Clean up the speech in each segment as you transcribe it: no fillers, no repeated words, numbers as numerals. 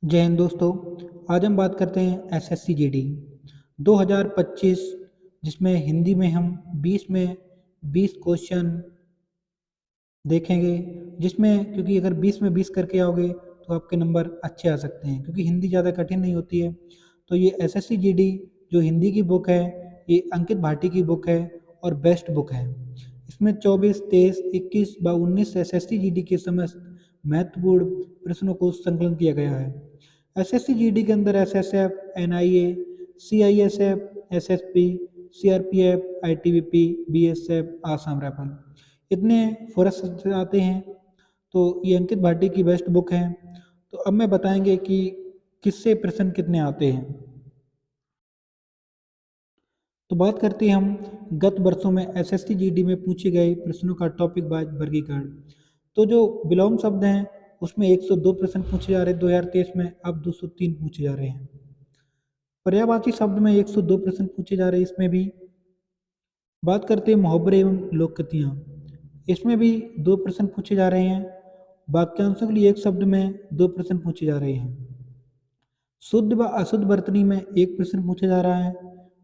जय हिंद दोस्तों। आज हम बात करते हैं एसएससी जीडी 2025, जिसमें हिंदी में हम 20 क्वेश्चन देखेंगे। जिसमें क्योंकि अगर 20 में 20 करके आओगे तो आपके नंबर अच्छे आ सकते हैं, क्योंकि हिंदी ज़्यादा कठिन नहीं होती है। तो ये एसएससी जीडी जो हिंदी की बुक है, ये अंकित भाटी की बुक है और बेस्ट बुक है। इसमें 24, 23, 21 व 19 एसएससी जीडी के समस्त महत्वपूर्ण प्रश्नों को संकलन किया गया है। एसएससी जीडी के अंदर SSF, NIA, CISF, SSP, CRPF, ITBP, BSF, Assam rifle इतने फोरस से आते हैं। तो ये अंकित भाटी की बेस्ट बुक है। तो अब मैं बताएंगे कि किससे प्रश्न कितने आते हैं। तो बात करते हैं हम गत वर्षों में एसएससी जीडी में पूछे गए प्रश्नों का टॉपिक वाइज वर्गीकरण। तो जो विलोम शब्द हैं उसमें 102 प्रश्न पूछे जा रहे हैं 2023 में, अब 203 पूछे जा रहे हैं। पर्यायवाची शब्द में 102 प्रश्न पूछे जा रहे हैं इसमें भी। बात करते हैं मुहावरे एवं लोकतियाँ, इसमें भी 2 प्रश्न पूछे जा रहे हैं। वाक्यांशों के लिए एक शब्द में 2 प्रश्न पूछे जा रहे हैं। शुद्ध व अशुद्ध वर्तनी में 1 प्रश्न पूछा जा रहा है।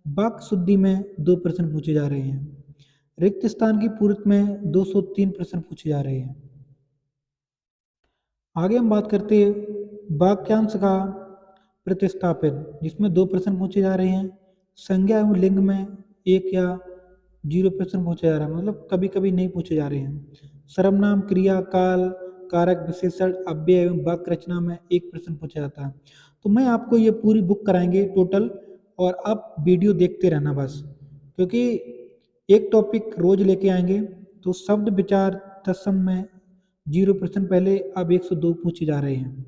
वाक् शुद्धि में 2 प्रश्न पूछे जा रहे हैं। रिक्त स्थान की पूर्ति में 203 प्रश्न पूछे जा रहे हैं। आगे हम बात करते हैं वाक्यांश का प्रतिस्थापन, जिसमें 2 प्रश्न पूछे जा रहे हैं। संज्ञा एवं लिंग में 1 या 0 प्रश्न पूछा जा रहा है, मतलब कभी कभी नहीं पूछे जा रहे हैं। सर्वनाम, क्रिया, काल, कारक, विशेषण, अव्यय एवं वाक्य रचना में 1 प्रश्न पूछा जाता है। तो मैं आपको ये पूरी बुक कराएंगे टोटल, और आप वीडियो देखते रहना बस, क्योंकि एक टॉपिक रोज लेके आएंगे। तो शब्द विचार तत्सम में 0 प्रश्न पहले, अब 102 पूछे जा रहे हैं।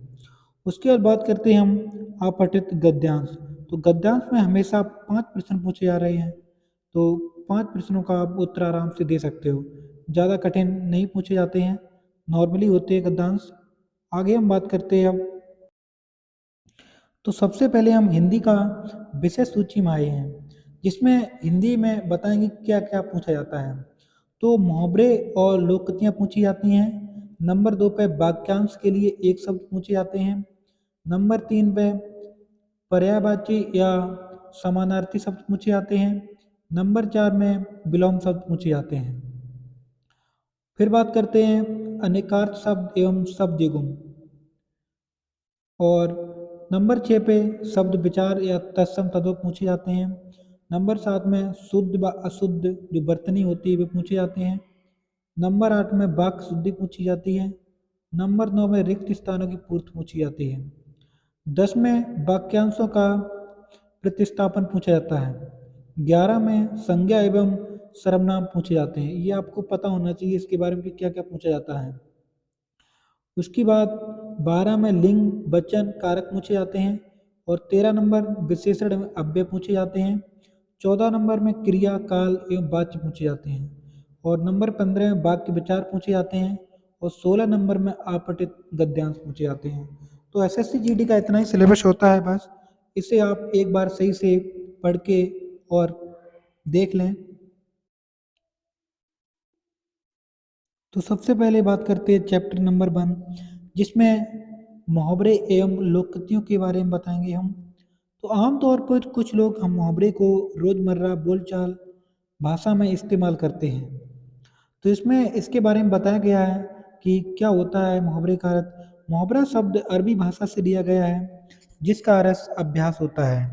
उसके बाद बात करते हैं हम अपठित गद्यांश। तो गद्यांश में हमेशा 5 प्रश्न पूछे जा रहे हैं। तो 5 प्रश्नों का आप उत्तर आराम से दे सकते हो, ज़्यादा कठिन नहीं पूछे जाते हैं, नॉर्मली होते हैं गद्यांश। आगे हम बात करते हैं अब। तो सबसे पहले हम हिंदी का विषय सूची में आए हैं, जिसमें हिंदी में बताएंगे क्या क्या पूछा जाता है। तो मुहावरे और लोकोक्तियाँ पूछी जाती हैं। नंबर 2 पे वाक्यांश के लिए एक शब्द पूछे जाते हैं। नंबर 3 पे पर्यायवाची या समानार्थी शब्द पूछे जाते हैं। नंबर 4 में विलोम शब्द पूछे जाते हैं। फिर बात करते हैं अनेकार्थ शब्द एवं शब्द युग्म, और नंबर 6 पे शब्द विचार या तत्सम तद्भव पूछे जाते हैं। नंबर 7 में शुद्ध व अशुद्ध जो वर्तनी होती है वे पूछे जाते हैं। नंबर 8 में वाक्य शुद्धि पूछी जाती है। नंबर 9 में रिक्त स्थानों की पूर्ति पूछी जाती है। 10 में वाक्यांशों का प्रतिस्थापन पूछा जाता है। 11 में संज्ञा एवं सर्वनाम पूछे जाते हैं। ये आपको पता होना चाहिए इसके बारे में कि क्या क्या पूछा जाता है। उसके बाद 12 में लिंग, वचन, कारक पूछे जाते हैं। और 13 नंबर विशेषण एवं अव्यय पूछे जाते हैं। 14 नंबर में क्रिया, काल एवं वाच्य पूछे जाते हैं। और नंबर 15 में वाक्य विचार पूछे जाते हैं। और 16 नंबर में आपठित गद्यांश पूछे जाते हैं। तो एसएससी जीडी का इतना ही सिलेबस होता है बस। इसे आप एक बार सही से पढ़ के और देख लें। तो सबसे पहले बात करते हैं चैप्टर नंबर 1, जिसमें मुहावरे एवं लोकोक्तियों के बारे में बताएंगे हम। तो आमतौर पर कुछ लोग हम मुहावरे को रोज़मर्रा बोलचाल भाषा में इस्तेमाल करते हैं। तो इसमें इसके बारे में बताया गया है कि क्या होता है मुहावरे का अर्थ। मुहावरा शब्द अरबी भाषा से लिया गया है, जिसका अर्थ अभ्यास होता है।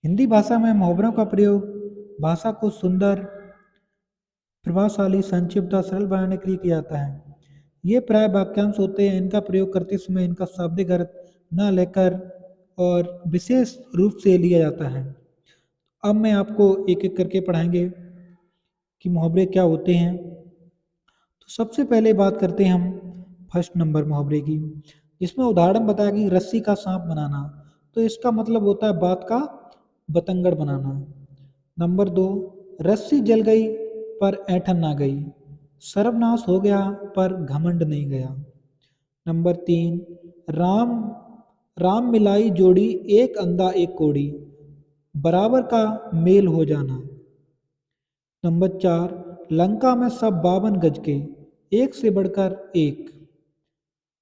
हिंदी भाषा में मुहावरों का प्रयोग भाषा को सुंदर, प्रभावशाली, संक्षिप्त और सरल बनाने के लिए किया जाता है। ये प्राय वाक्यांश होते हैं। इनका प्रयोग करते समय इनका शाब्दिक अर्थ न लेकर और विशेष रूप से लिया जाता है। अब मैं आपको एक एक करके पढ़ाएंगे कि मुहावरे क्या होते हैं। तो सबसे पहले बात करते हैं हम फर्स्ट नंबर मुहावरे की, जिसमें उदाहरण बताया कि रस्सी का सांप बनाना। तो इसका मतलब होता है बात का बतंगड़ बनाना। नंबर 2, रस्सी जल गई पर ऐंठन ना गई, सर्वनाश हो गया पर घमंड नहीं गया। नंबर 3, राम राम मिलाई जोड़ी, एक अंधा एक कोड़ी, बराबर का मेल हो जाना। नंबर 4, लंका में सब 52 गज के, एक से बढ़कर एक।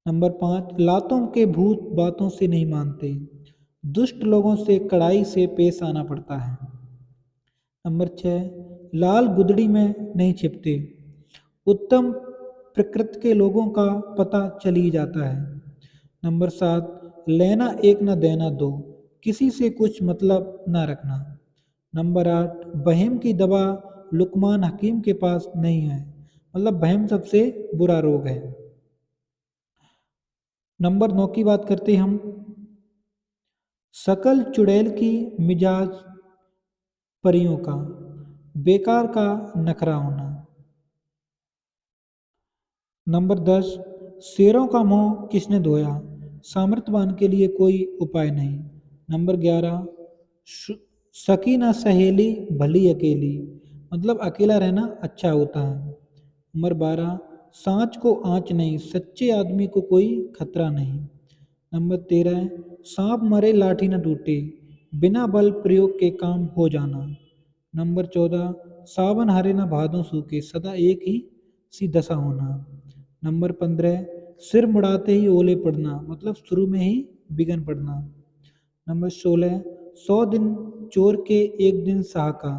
नंबर 5, लातों के भूत बातों से नहीं मानते, दुष्ट लोगों से कड़ाई से पेश आना पड़ता है। नंबर 6, लाल गुदड़ी में नहीं छिपते, उत्तम प्रकृति के लोगों का पता चल ही जाता है। नंबर 7, लेना एक न देना दो, किसी से कुछ मतलब न रखना। नंबर 8, बहम की दवा लुकमान हकीम के पास नहीं है, मतलब बहम सबसे बुरा रोग है। नंबर 9 की बात करते हैं हम, सकल चुड़ैल की मिजाज परियों का, बेकार का नखरा होना। नंबर 10, शेरों का मुंह किसने धोया, सामर्थ्यवान के लिए कोई उपाय नहीं। नंबर 11, सकी ना सहेली भली अकेली, मतलब अकेला रहना अच्छा होता है। नंबर 12, सांच को आँच नहीं, सच्चे आदमी को कोई खतरा नहीं। नंबर 13, सांप मरे लाठी न टूटे, बिना बल प्रयोग के काम हो जाना। नंबर 14, सावन हरे न भादों सूखे, सदा एक ही सी दशा होना। नंबर 15, सिर मुड़ाते ही ओले पड़ना, मतलब शुरू में ही बिगन पड़ना। नंबर 16, 100 दिन चोर के एक दिन साका,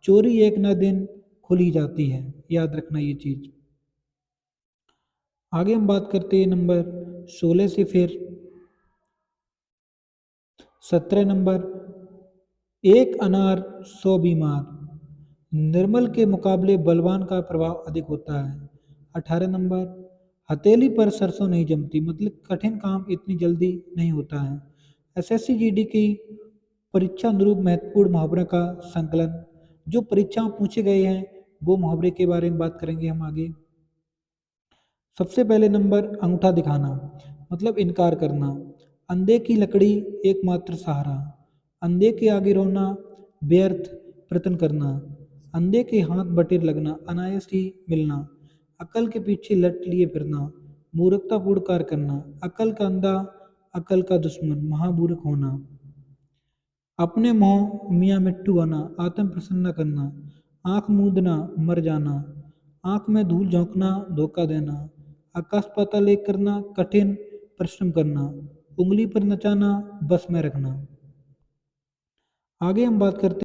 चोरी एक न दिन खुली जाती है, याद रखना ये चीज़। आगे हम बात करते हैं नंबर 16 से फिर 17 नंबर, एक अनार 100 बीमार, निर्मल के मुकाबले बलवान का प्रभाव अधिक होता है। 18 नंबर, हथेली पर सरसों नहीं जमती, मतलब कठिन काम इतनी जल्दी नहीं होता है। एसएससी जीडी की परीक्षा अनुरूप महत्वपूर्ण मुहावरों का संकलन, जो परीक्षाओं पूछे गए हैं वो मुहावरे के बारे में बात करेंगे हम आगे। सबसे पहले नंबर, अंगूठा दिखाना, मतलब इनकार करना। अंधे की लकड़ी एकमात्र सहारा, अंधे के आगे रोना, व्यर्थ प्रयत्न करना। अंधे के हाथ बटेर लगना, अनायास ही मिलना। अकल के पीछे लट लिए फिरना, मूर्खतापूर्ण कार्य करना। अकल का अंधा, अकल का दुश्मन, महामूर्ख होना। अपने मोह मियाँ मिट्टू बना, आत्म प्रसन्न करना। आँख मूंदना, मर जाना। आँख में धूल झोंकना, धोखा देना। आकाश पाताल एक करना, कठिन परिश्रम करना। उंगली पर नचाना, बस में रखना। आगे हम बात करते